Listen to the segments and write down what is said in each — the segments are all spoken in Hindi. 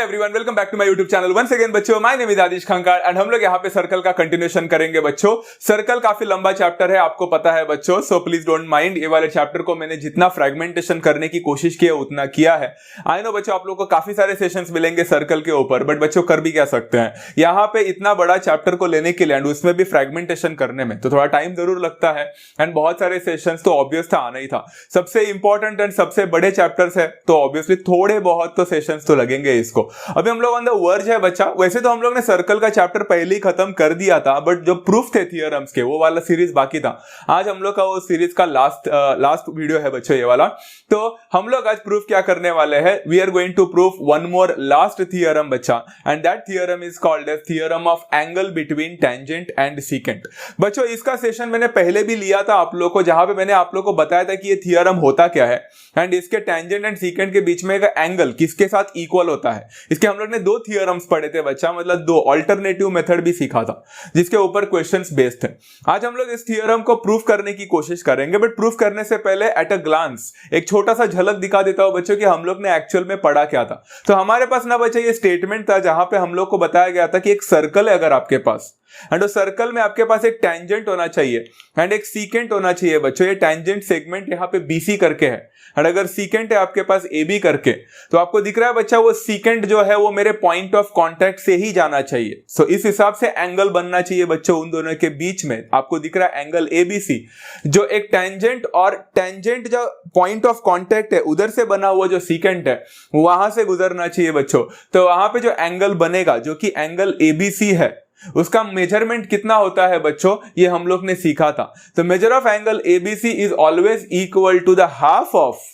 Everyone, welcome back to my YouTube channel once again बच्चों। My name is Aadish Khankar and हम लोग यहाँ पे सर्कल का कंटिन्यूएशन करेंगे बच्चों। सर्कल काफी लंबा चैप्टर है, आपको पता है बच्चों, सो प्लीज डोंट माइंड। ये वाले चैप्टर को मैंने जितना फ्रेगमेंटेशन करने की कोशिश की है उतना किया है। आई नो बच्चों, आप लोगों को काफी सारे सेशंस मिलेंगे सर्कल के ऊपर, बट बच्चों कर भी क्या सकते हैं, यहाँ पे इतना बड़ा चैप्टर को लेने के लिए एंड उसमें भी फ्रेगमेंटेशन करने में तो थोड़ा टाइम जरूर लगता है एंड बहुत सारे सेशंस तो ऑब्वियस था आना ही था। सबसे इंपॉर्टेंट एंड सबसे बड़े चैप्टर्स है तो ऑब्वियसली थोड़े बहुत तो सेशंस तो लगेंगे इसको। अभी हम लोग ऑन द वर्ज है बच्चा। वैसे तो हम लोग ने सर्कल का चैप्टर पहले ही खत्म कर दिया था, बट जो प्रूफ थे थियरम्स के वो वाला सीरीज बाकी था। आज हम लोग का वो सीरीज का लास्ट वीडियो है बच्चों ये वाला। तो हम लोग आज प्रूफ क्या करने वाले हैं, we are going to proof one more last theorem बच्चा, and that theorem is called as theorem of angle between tangent and secant. बच्चों इसका सेशन मैंने पहले भी लिया था आप लोग को, जहां पे मैंने आप लोग को बताया था कि ये थियरम होता क्या है एंड इसके टेंजेंट एंड सीकेंट के बीच में एक एंगल किसके साथ इक्वल होता है। इसके हम लोग ने दो थियरम्स पढ़े थे बच्चा, मतलब दो अल्टरनेटिव मेथड भी सीखा था जिसके ऊपर क्वेश्चंस बेस्ड थे। आज हम लोग इस थियरम को प्रूफ करने की कोशिश करेंगे, बट प्रूफ करने से पहले एट अ ग्लांस एक छोटा सा झलक दिखा देता हूं बच्चों कि हम लोग ने एक्चुअल में पढ़ा क्या था। तो हमारे पास ना बच्चा ये स्टेटमेंट था जहां पे हम लोग को बताया गया था कि एक सर्कल है अगर आपके पास, एंड उस सर्कल में आपके पास एक टेंजेंट होना चाहिए एंड एक सीकेंट होना चाहिए बच्चों। ये टेंजेंट सेगमेंट यहाँ पे बीसी करके है एंड अगर सीकेंट है आपके पास एबी करके, तो आपको दिख रहा है बच्चा वो सीकेंट जो है वो मेरे पॉइंट ऑफ कांटेक्ट से ही जाना चाहिए। सो इस हिसाब से एंगल बनना चाहिए बच्चों उन दोनों के बीच में। आपको दिख रहा है एंगल एबीसी, जो एक टेंजेंट और टेंजेंट जो पॉइंट ऑफ कांटेक्ट है उधर से बना हुआ जो सीकेंट है वहां से गुजरना चाहिए बच्चों। तो वहां पे जो एंगल बनेगा जो कि एंगल एबीसी है उसका मेजरमेंट कितना होता है बच्चों, ये हम लोग ने सीखा था। तो measure of angle ABC is always equal to the half of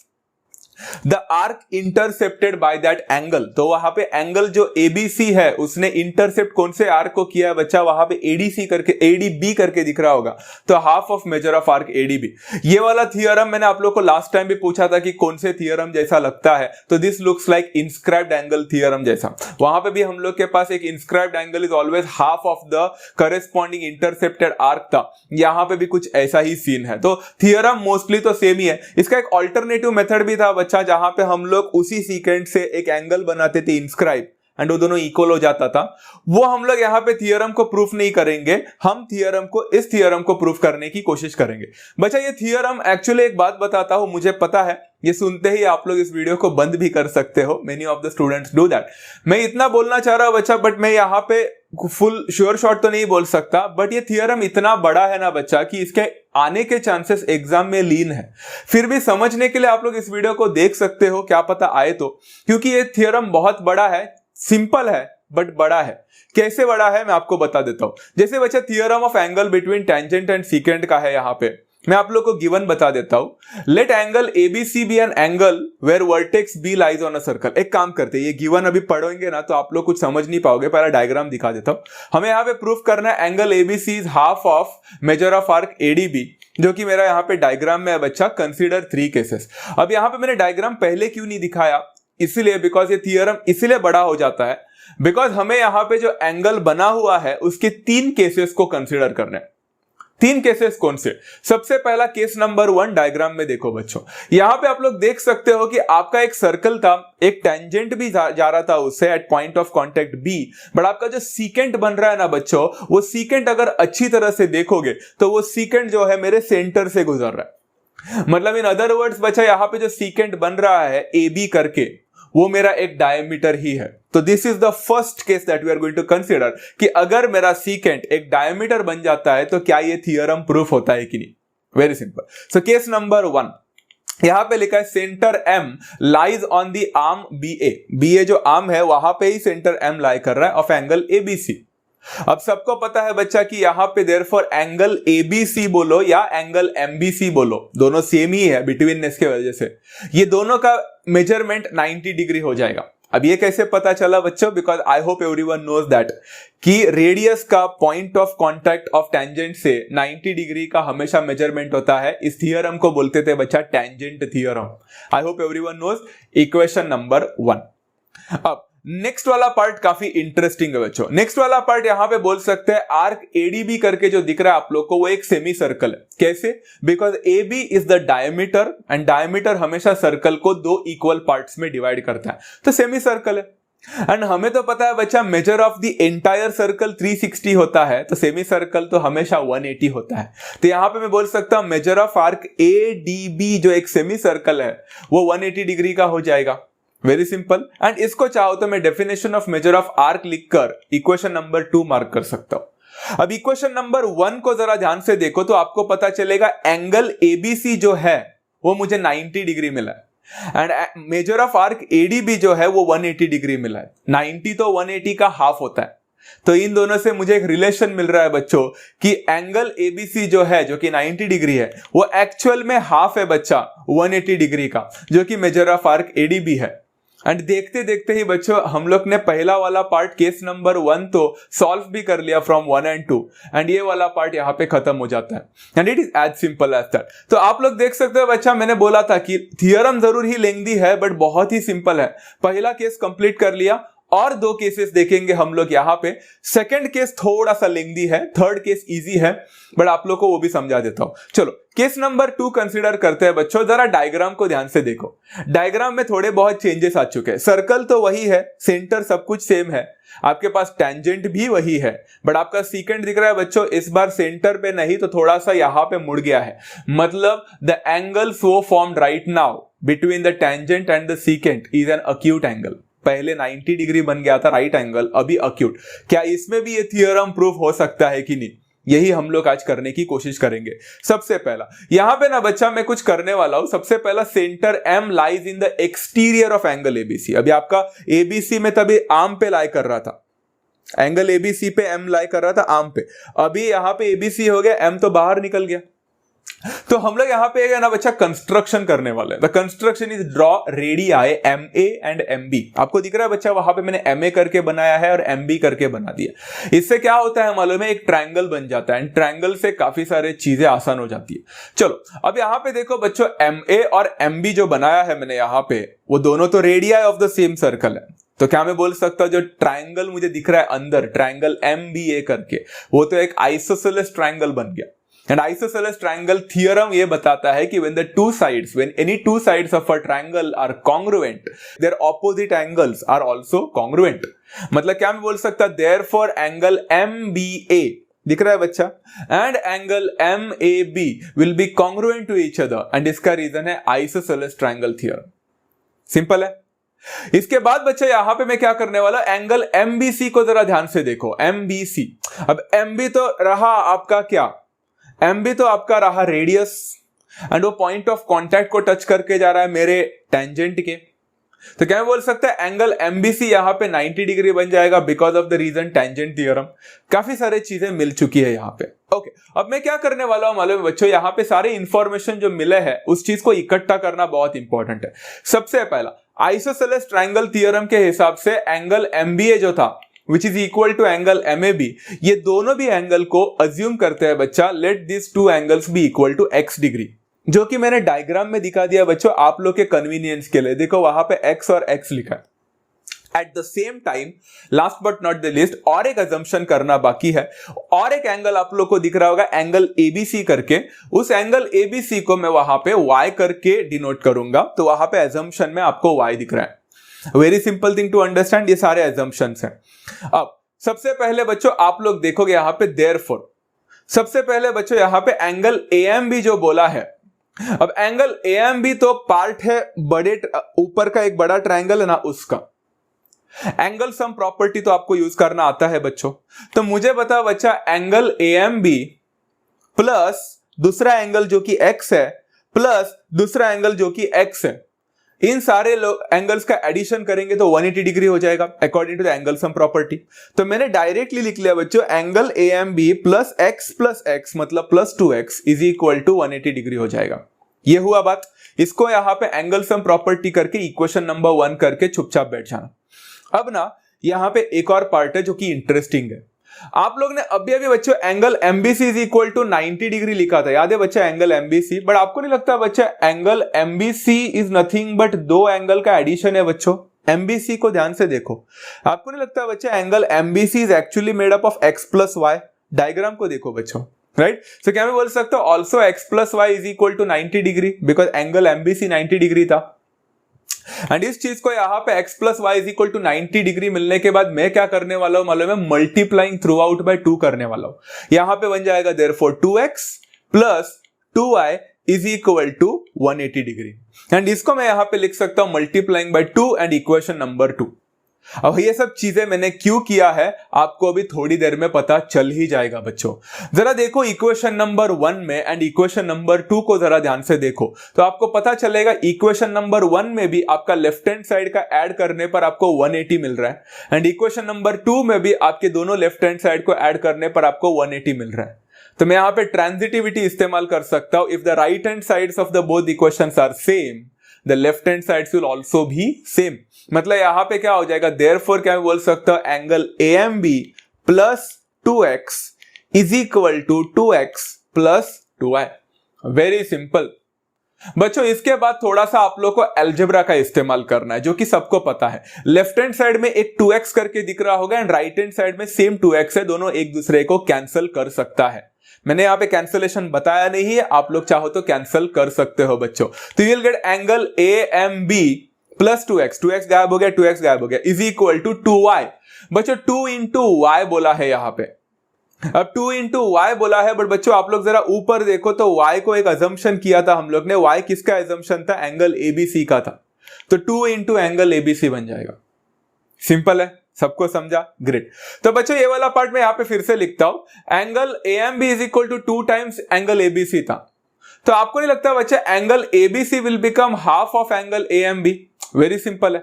the arc intercepted by that angle. तो वहां पे एंगल जो एबीसी है उसने इंटरसेप्ट कौन से आर्क को किया है बच्चा, वहां पे एडीसी करके एडीबी करके दिख रहा होगा, तो half of measure of arc ADB. ये वाला थियरम मैंने आप लोग को लास्ट टाइम भी पूछा था कि कौन से थियरम जैसा लगता है, तो this looks like inscribed angle theorem जैसा। वहां पे भी हम लोग के पास एक inscribed angle is always half of the corresponding intercepted arc था, यहां पे भी कुछ ऐसा ही सीन है। तो थियरम मोस्टली तो सेम ही है। इसका एक ऑल्टरनेटिव मेथड भी था बच्चा जहां पे हम लोग उसी सीकेंट से एक एंगल बनाते थे इंस्क्राइब एंड वो दोनों इक्वल हो जाता था। वो हम लोग यहां पे थियरम को प्रूफ नहीं करेंगे, हम इस थियरम को प्रूफ करने की कोशिश करेंगे बच्चा। ये थियरम एक्चुअली एक बात बताता हूं, मुझे पता है ये सुनते ही आप लोग इस वीडियो को बंद भी कर सकते हो, many of the students do that. मैं इतना बोलना चाह रहा हूं बच्चा, बट मैं यहां पे फुल श्योर शॉट तो नहीं बोल सकता, बट ये थियरम इतना बड़ा है ना बच्चा कि इसके आने के चांसेस एग्जाम में लीन है। फिर भी समझने के लिए आप लोग इस वीडियो को देख सकते हो, क्या पता आए तो, क्योंकि ये थियरम बहुत बड़ा है, सिंपल है बट बड़ा है। कैसे बड़ा है मैं आपको बता देता हूं। जैसे बच्चा theorem of angle between tangent and secant का है, यहां पे मैं आप लोग को गिवन बता देता हूं। Let angle ABC be an angle where vertex B lies on a circle. एक काम करते हैं, ये गिवन अभी पढ़ोगे ना तो आप लोग कुछ समझ नहीं पाओगे, पहला डायग्राम दिखा देता हूं। हमें यहां पे प्रूफ करना है angle ABC is half of measure of arc ADB, जो कि मेरा यहां पे डायग्राम में है बच्चा। Consider 3 cases. अब यहां पे मैंने डायग्राम पहले क्यों नहीं दिखाया, इसीलिए बिकॉज ये थियरम इसीलिए बड़ा हो जाता है बिकॉज हमें यहां पे जो एंगल बना हुआ है उसके 3 केसेस को कंसीडर करना है। 3 केसेस कौन से? सबसे पहला केस नंबर 1 डायग्राम में देखो बच्चों, यहां पे आप लोग देख सकते हो कि आपका एक सर्कल था, एक टेंजेंट भी जा रहा था उससे at point of contact B, but आपका जो सीकेंट बन रहा है ना बच्चों, वो सीकेंट अगर अच्छी तरह से देखोगे तो वो सीकेंट जो है मेरे सेंटर से गुजर रहा है। मतलब इन अदर वर्ड्स बच्चा, यहां पे जो सीकेंट बन रहा है ए बी करके, वो मेरा एक डायमीटर ही है। तो this is the first case that we are going to consider कि अगर मेरा सीकेंट एक डायमीटर बन जाता है तो क्या ये थियरम प्रूफ होता है कि नहीं। Very simple. So case number 1 यहां पे लिखा है centre M lies on the arm B A. B A जो आर्म है वहां पे ही सेंटर एम लाई कर रहा है ऑफ एंगल एबीसी। अब सबको पता है बच्चा कि यहां पे देयरफॉर एंगल एबीसी बोलो या एंगल एमबीसी बोलो, दोनों सेम ही है बिटवीननेस के वजह से, ये दोनों का मेजरमेंट 90 डिग्री हो जाएगा। अब ये कैसे पता चला बच्चों, because I hope everyone knows that कि रेडियस का point of contact of tangent से 90 डिग्री का हमेशा मेजरमेंट होता है। इस थियरम को बोलते थे बच्चा tangent theorem. I hope everyone knows. Equation number 1। अब नेक्स्ट वाला पार्ट काफी इंटरेस्टिंग है बच्चों। नेक्स्ट वाला पार्ट यहां पे बोल सकते हैं आर्क एडीबी करके जो दिख रहा है आप लोग को, वो एक सेमी सर्कल है। कैसे? Because AB is the diameter and diameter हमेशा सर्कल को 2 इक्वल पार्ट्स में डिवाइड करता है, तो सेमी सर्कल है। एंड हमें तो पता है बच्चा major of the entire circle 360 होता है, तो सेमी सर्कल तो हमेशा 180 होता है। तो यहां पे मैं बोल सकता हूं मेजर ऑफ आर्क ADB जो एक सेमी सर्कल है वो 180 डिग्री का हो जाएगा। Very simple. एंड इसको चाहो तो मैं definition of measure of arc लिखकर इक्वेशन नंबर 2 मार्क कर सकता हूं। अब इक्वेशन नंबर 1 को जरा ध्यान से देखो तो आपको पता चलेगा एंगल ABC जो है वो मुझे 90 डिग्री मिला है and major of arc ADB जो है वो 180 डिग्री मिला है। 90 तो 180 का हाफ होता है, तो इन दोनों से मुझे एक रिलेशन मिल रहा है बच्चों कि एंगल ABC जो है जो कि 90 डिग्री है वो एक्चुअल में हाफ है बच्चा 180 डिग्री का, जो कि मेजर ऑफ आर्क ADB है। एंड देखते देखते ही बच्चों हम लोग ने पहला वाला पार्ट केस नंबर 1 तो सॉल्व भी कर लिया फ्रॉम 1 and 2 एंड ये वाला पार्ट यहाँ पे खत्म हो जाता है and it is as simple as that. तो आप लोग देख सकते हो बच्चा, मैंने बोला था कि थियरम जरूर ही लेंथी है बट बहुत ही सिंपल है। पहला केस कंप्लीट कर लिया और 2 केसेस देखेंगे हम लोग यहाँ पे। सेकंड केस थोड़ा सा लेंथी है, थर्ड केस इजी है बट आप लोग को वो भी समझा देता हूं। चलो केस नंबर 2 कंसीडर करते हैं बच्चों। जरा डायग्राम को ध्यान से देखो। डायग्राम में थोड़े बहुत चेंजेस आ चुके हैं। सर्कल तो वही है, सेंटर सब कुछ सेम है, आपके पास टेंजेंट भी वही है बट आपका सीकेंट दिख रहा है बच्चों इस बार सेंटर पे नहीं तो थोड़ा सा यहां पे मुड़ गया है। मतलब the angle so formed right now between the tangent and the secant is an acute angle. पहले 90 डिग्री बन गया था राइट एंगल, अभी अक्यूट। क्या इसमें भी ये थियरम प्रूफ हो सकता है कि नहीं, यही हम लोग आज करने की कोशिश करेंगे। सबसे पहला यहां पे ना बच्चा मैं कुछ करने वाला हूं। सबसे पहला centre M lies in the exterior of angle ABC। अभी आपका ABC में तभी आर्म पे लाई कर रहा था, एंगल ABC पे M लाई कर रहा था आर्म पे, अभी यहां पे ABC हो गया, M तो बाहर निकल गया। तो हम लोग यहां पे ना बच्चा कंस्ट्रक्शन करने वाले हैं। The construction is draw radii MA and MB। आपको दिख रहा है बच्चा वहां पे मैंने MA करके बनाया है और MB करके बना दिया। इससे क्या होता है मालूम है, एक ट्रायंगल बन जाता है एंड ट्रायंगल से काफी सारे चीजें आसान हो जाती है। चलो अब यहां पे देखो बच्चों, MA और MB जो बनाया है मैंने यहां पे, वो दोनों तो radii of the same circle है। तो क्या मैं बोल सकता हूं जो ट्रायंगल मुझे दिख रहा है अंदर, ट्रायंगल MBA करके, वो तो एक आइसोसेलेस ट्रायंगल बन गया। And isosceles triangle theorem ये बताता है कि when any two sides of a triangle are congruent, their opposite angles are also congruent। मतलब क्या मैं बोल सकता, therefore angle MBA दिख रहा है बच्चा and angle MAB will be congruent to each other and इसका रीजन है isosceles triangle theorem। सिंपल है। इसके बाद बच्चा यहां पे मैं क्या करने वाला, एंगल MBC को जरा ध्यान से देखो। MBC, अब MB तो रहा आपका क्या, MB तो आपका रहा रेडियस एंड वो पॉइंट ऑफ कांटेक्ट को टच करके जा रहा है मेरे टेंजेंट के। तो क्या मैं बोल सकता है एंगल MBC यहां पे 90 डिग्री बन जाएगा because of the reason tangent theorem. काफी सारी चीजें मिल चुकी है यहां पे। ओके अब मैं क्या करने वाला हूं मालूम है बच्चों, यहां पे सारे इंफॉर्मेशन जो मिले हैं उस चीज को इकट्ठा करना बहुत इंपॉर्टेंट है। सबसे पहला आइसोसेलेस ट्रायंगल थ्योरम के हिसाब से एंगल MBA जो था which is equal to angle MAB, ये दोनों भी एंगल को अज्यूम करते हैं बच्चा, let these two angles be equal to x degree, जो कि मैंने डायग्राम में दिखा दिया बच्चों आप लोग के कन्वीनियंस के लिए। देखो वहां पे x और x लिखा है। At the same time last but not the list और एक अजम्पशन करना बाकी है, और एक एंगल आप लोग को दिख रहा होगा एंगल ABC करके, उस एंगल ABC को मैं वहां पे y करके डिनोट करूंगा। तो वहां पे अजम्पशन में आपको y दिख रहा है। Very simple thing to understand, ये सारे assumptions हैं। अब सबसे पहले बच्चों आप लोग देखोगे यहां पे therefore, सबसे पहले बच्चों यहां पे एंगल AMB जो बोला है, अब एंगल AMB तो पार्ट है बड़े ऊपर का एक बड़ा ट्रायंगल है ना उसका। एंगल सम प्रॉपर्टी तो आपको यूज करना आता है बच्चों। तो मुझे बता बच्चा एंगल AMB प्लस दूसरा एंगल जो कि x है प्लस दूसरा एंगल जो कि x है, इन सारे एंगल्स का एडिशन करेंगे तो 180 डिग्री हो जाएगा according to the angle sum property. तो मैंने डायरेक्टली लिख लिया बच्चों एंगल AMB प्लस x मतलब plus 2x is equal to 180 degree हो जाएगा। ये हुआ बात। इसको यहां पे एंगल सम प्रॉपर्टी करके इक्वेशन नंबर 1 करके चुपचाप बैठ जाना। अब ना यहां पे एक और पार्ट है जो कि इंटरेस्टिंग है। आप लोग ने अभी अभी बच्चों angle MBC is equal to 90 degree लिखा था, याद है बच्चा एंगल MBC, बट आपको नहीं लगता बच्चा angle MBC is nothing but दो एंगल का एडिशन है बच्चों। MBC को ध्यान से देखो, आपको नहीं लगता बच्चा angle MBC is actually made up of x plus y। Diagram को देखो बच्चों, राइट। सो क्या मैं बोल सकता हूं also x plus y is equal to 90 degree because angle MBC 90 degree था। एंड इस चीज को यहाँ पे x plus Y is equal to 90 degree मिलने के बाद मैं क्या करने वाला हूं मालूम है, मल्टीप्लाइंग थ्रू आउट बाय 2 करने वाला हूं। यहां पे बन जाएगा therefore 2x plus 2y is equal to 180 degree. And इसको मैं यहां पे लिख सकता हूं multiplying by 2 and equation number 2। अब ये सब चीजें मैंने क्यों किया है आपको अभी थोड़ी देर में पता चल ही जाएगा बच्चों। जरा देखो इक्वेशन नंबर 1 में एंड इक्वेशन नंबर 2 को जरा ध्यान से देखो तो आपको पता चलेगा इक्वेशन नंबर 1 में भी आपका लेफ्ट हैंड साइड का ऐड करने पर आपको 180 मिल रहा है एंड इक्वेशन नंबर 2 में भी आपके दोनों लेफ्ट हैंड साइड को ऐड करने पर आपको 180 मिल रहा है। तो मैं यहां पे ट्रांजिटिविटी इस्तेमाल कर सकता हूं, if the right hand sides of the both equations are same the left hand sides will also भी सेम। मतलब यहां पे क्या हो जाएगा, देयरफॉर क्या मैं बोल सकता हूं angle AMB plus 2x is equal to 2x plus 2y। वेरी सिंपल बच्चों। इसके बाद थोड़ा सा आप लोग को अलजेब्रा का इस्तेमाल करना है जो कि सबको पता है। लेफ्ट हैंड साइड में एक 2x करके दिख रहा होगा एंड राइट हैंड साइड में सेम 2x है, दोनों एक दूसरे को कैंसिल कर सकता है। मैंने यहां पे कैंसिलेशन बताया नहीं है, आप लोग चाहो तो कैंसिल कर सकते हो बच्चों। तो you will get angle AMB plus 2x, 2x गायब हो गया, 2x गायब हो गया, इज इक्वल टू 2y। बच्चों 2 इंटू y बोला है यहां पे, अब 2 इंटू y बोला है, बट बच्चों आप लोग जरा ऊपर देखो तो y को एक अजम्पशन किया था हम लोग ने। y किसका अजम्पशन था, एंगल ABC का था, तो 2 इंटू एंगल ABC बन जाएगा। सिंपल है, सबको समझा, ग्रेट। तो बच्चों ये वाला पार्ट मैं यहां पे फिर से लिखता हूं, angle AMB is equal to 2 times angle ABC था। तो आपको नहीं लगता बच्चा angle ABC will become half of angle AMB? Very simple है,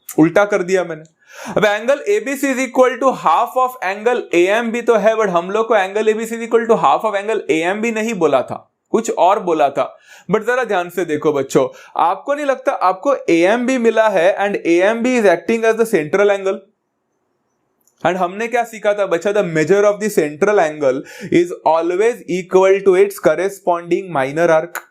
उल्टा कर दिया मैंने। अब angle ABC is equal to half of angle AMB तो है, बट हम लोग को angle ABC is equal to half of angle AMB नहीं बोला था, कुछ और बोला था। बट जरा ध्यान से देखो बच्चों, आपको नहीं लगता आपको AMB मिला है and AMB is acting as the central angle. And हमने क्या सीखा था बच्चा, the measure of the central angle is always equal to its corresponding minor arc.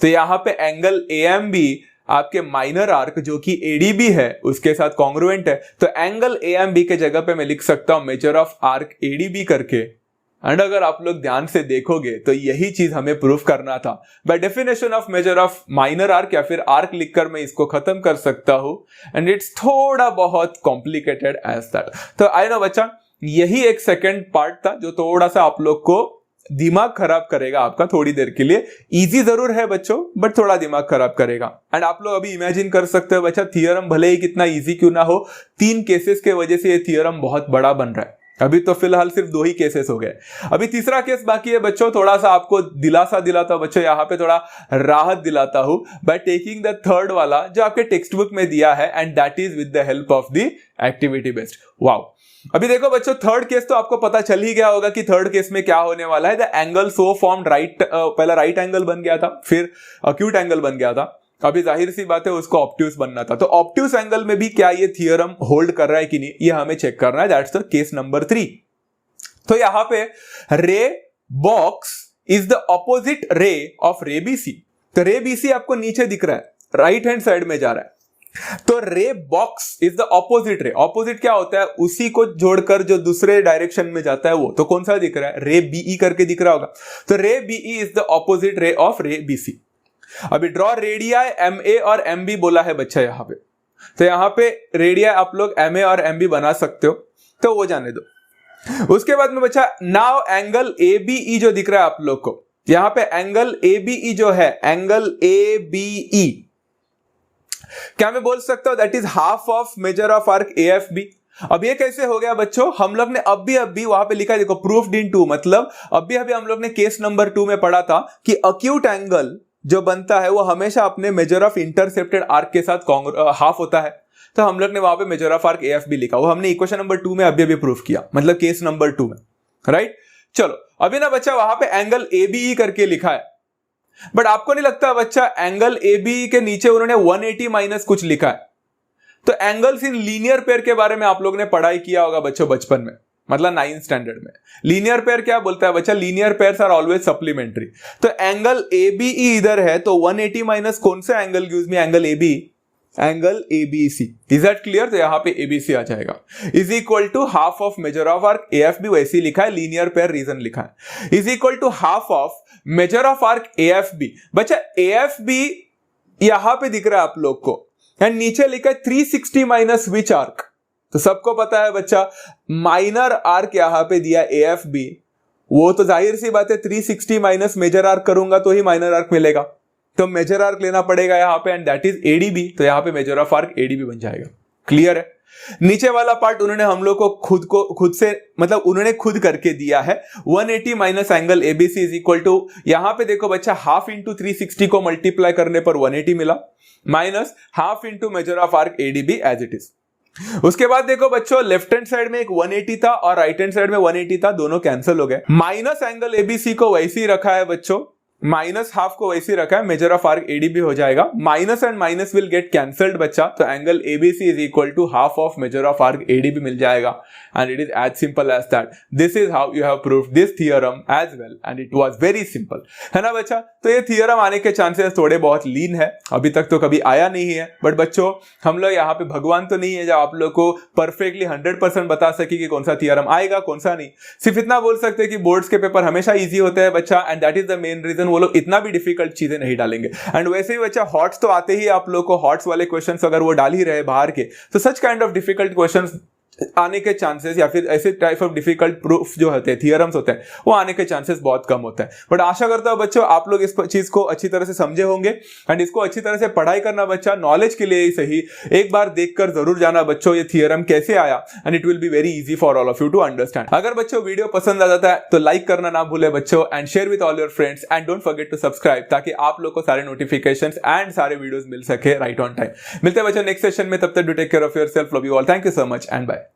तो यहां पे एंगल AMB आपके माइनर आर्क जो कि ADB है उसके साथ कॉन्ग्रुएंट है, तो एंगल AMB के जगह पे मैं लिख सकता हूं मेजर ऑफ आर्क ADB करके। एंड अगर आप लोग ध्यान से देखोगे तो यही चीज हमें प्रूफ करना था। By definition of measure of minor arc या फिर आर्क लिखकर मैं इसको खत्म कर सकता हूं एंड इट्स थोड़ा बहुत कॉम्प्लिकेटेड एज दैट। तो आई नो बच्चा, यही एक सेकेंड पार्ट था जो थोड़ा सा आप लोग को दिमाग खराब करेगा आपका थोड़ी देर के लिए। इजी जरूर है बच्चों, बट थोड़ा दिमाग खराब करेगा। एंड आप लोग अभी इमेजिन कर सकते हो बच्चा, थियरम भले ही कितना इजी क्यों ना हो, 3 केसेस के वजह से ये थियरम बहुत बड़ा बन रहा है। अभी तो फिलहाल सिर्फ 2 ही केसेस हो गए, अभी तीसरा केस बाकी है बच्चों। थोड़ा सा आपको दिलासा दिलाता हूं बच्चों, यहां पे थोड़ा राहत दिलाता हूं बाय टेकिंग द थर्ड वाला जो आपके टेक्स्ट बुक में दिया है, and that is with the help of the activity based. Wow, अभी देखो बच्चों, थर्ड केस तो आपको पता चल ही गया होगा कि थर्ड केस में क्या होने वाला है। The angle so formed right, पहला राइट एंगल बन गया था, फिर अक्यूट एंगल बन गया था, अभी जाहिर सी बात है उसको ऑब्ट्यूस बनना था। तो ऑब्ट्यूस एंगल में भी क्या ये थियरम होल्ड कर रहा है कि नहीं, ये हमें चेक करना है। That's the case number 3। तो यहां पे रे box is the opposite ray of रे BC। तो रे BC आपको नीचे दिख रहा है, राइट हैंड साइड में जा रहा है, तो रे बॉक्स इज द ऑपोजिट रे। ऑपोजिट क्या होता है, उसी को जोड़कर जो दूसरे डायरेक्शन में जाता है वो। तो कौन सा दिख रहा है, रे BE करके दिख रहा होगा। तो रे BE is the opposite ray of रे BC। अभी ड्रॉ रेडियाई MA और MB बोला है बच्चा यहां पे, तो यहां पे रेडियाई आप लोग MA और MB बना सकते हो, तो वो जाने दो। उसके बाद में बच्चा नाउ एंगल ABE जो दिख रहा है आप लोग को, यहां पे एंगल ABE जो है, एंगल ABE क्या मैं बोल सकता हूं that is half of measure of arc AFB। अब ये कैसे हो गया बच्चों, हम लोग ने अभी वहां पे लिखा है, देखो प्रूफ्ड इन 2, मतलब अभी हम लोग ने केस नंबर 2 में पढ़ा था कि अक्यूट एंगल जो बनता है वो हमेशा अपने मेजर ऑफ इंटरसेप्टेड आर्क के साथ हाफ होता है। तो हम लोग ने वहां पे मेजर ऑफ आर्क AFB लिखा, वो हमने इक्वेशन नंबर 2 में अभी प्रूफ किया, मतलब केस नंबर 2 में, राइट। चलो अभी ना बच्चा वहां पे एंगल ABE करके लिखा है, बट आपको नहीं लगता बच्चा एंगल ABE के नीचे उन्होंने 180 माइनस कुछ लिखा है। तो एंगल्स इन लीनियर पेयर के बारे में आप लोग ने पढ़ाई किया होगा बच्चों बचपन में, मतलब 9th स्टैंडर्ड में। लीनियर पेयर क्या बोलता है बच्चा, linear pairs are always supplementary. तो एंगल ABE इधर है, तो 180 माइनस कौन सा angle gives me angle ABE, angle ABC। Is that clear? तो यहां पे ABC आ जाएगा, is equal to half of measure of arc AFB, वैसे लिखा है, लीनियर पेयर रीजन लिखा है, is equal to half of measure of arc AFB। बच्चा AFB यहां पे दिख रहा है आप लोग को, एंड नीचे लिखा है 360 माइनस विच आर्क। तो सबको पता है बच्चा माइनर आर्क यहां पे दिया AFB, वो तो जाहिर सी बात है 360 माइनस मेजर आर्क करूंगा तो ही माइनर आर्क मिलेगा, तो मेजर आर्क लेना पड़ेगा यहां पे, एंड दैट इज ADB। तो यहां पे मेजर ऑफ आर्क ADB बन जाएगा। क्लियर है? नीचे वाला पार्ट उन्होंने हम लोग को खुद से मतलब उन्होंने खुद करके दिया है। 180 minus angle ABC is equal to, यहां पे देखो बच्चा हाफ इंटू 360 को मल्टीप्लाई करने पर 180 मिला, minus half into measure of arc ADB as it is. उसके बाद देखो बच्चों लेफ्ट हैंड साइड में एक 180 था और राइट हैंड साइड में 180 था, दोनों कैंसिल हो गए। माइनस एंगल ABC को वैसे ही रखा है बच्चों, माइनस हाफ को वैसे ही रखा है, मेजर ऑफ आर्क ADB हो जाएगा। Minus and minus will get cancelled बच्चा, तो angle ABC is equal to half of measure of arc ADB मिल जाएगा, and it is as simple as that. This is how you have proved this theorem as well, and it was very simple, है ना बच्चा। तो ये थियरम आने के चांसेस थोड़े बहुत लीन है, अभी तक तो कभी आया नहीं है, बट बच्चों हम लोग यहाँ पे भगवान तो नहीं है जो आप लोग को परफेक्टली 100% बता सके कि कौन सा थियरम आएगा कौन सा नहीं। सिर्फ इतना बोल सकते हैं कि बोर्ड्स के पेपर हमेशा ईजी होते हैं बच्चा, and that is the main reason वो लोग इतना भी डिफिकल्ट चीजें नहीं डालेंगे। एंड वैसे ही बच्चा हॉट्स तो आते ही आप लोग को, हॉट्स वाले क्वेश्चंस अगर वो डाल ही रहे बाहर के, तो such kind of difficult questions आने के चांसेस या फिर ऐसे टाइप ऑफ डिफिकल्ट प्रूफ जो होते हैं, थियरम्स होते हैं, वो आने के चांसेस बहुत कम होते हैं। बट आशा करता हूं बच्चों आप लोग इस चीज को अच्छी तरह से समझे होंगे, एंड इसको अच्छी तरह से पढ़ाई करना बच्चा, नॉलेज के लिए ही सही, एक बार देखकर जरूर जाना बच्चों ये थियरम कैसे आया, and it will be very easy for all of you to understand. अगर बच्चों वीडियो पसंद आ जाता है तो लाइक करना ना भूले बच्चों, and share with all your friends, and don't forget to subscribe, ताकि आप लोग को सारे नोटिफिकेशंस एंड सारे वीडियोस मिल सके राइट ऑन टाइम। मिलते हैं बच्चों नेक्स्ट सेशन में, तब तक do take care of yourself, love you all, thank you so much and bye.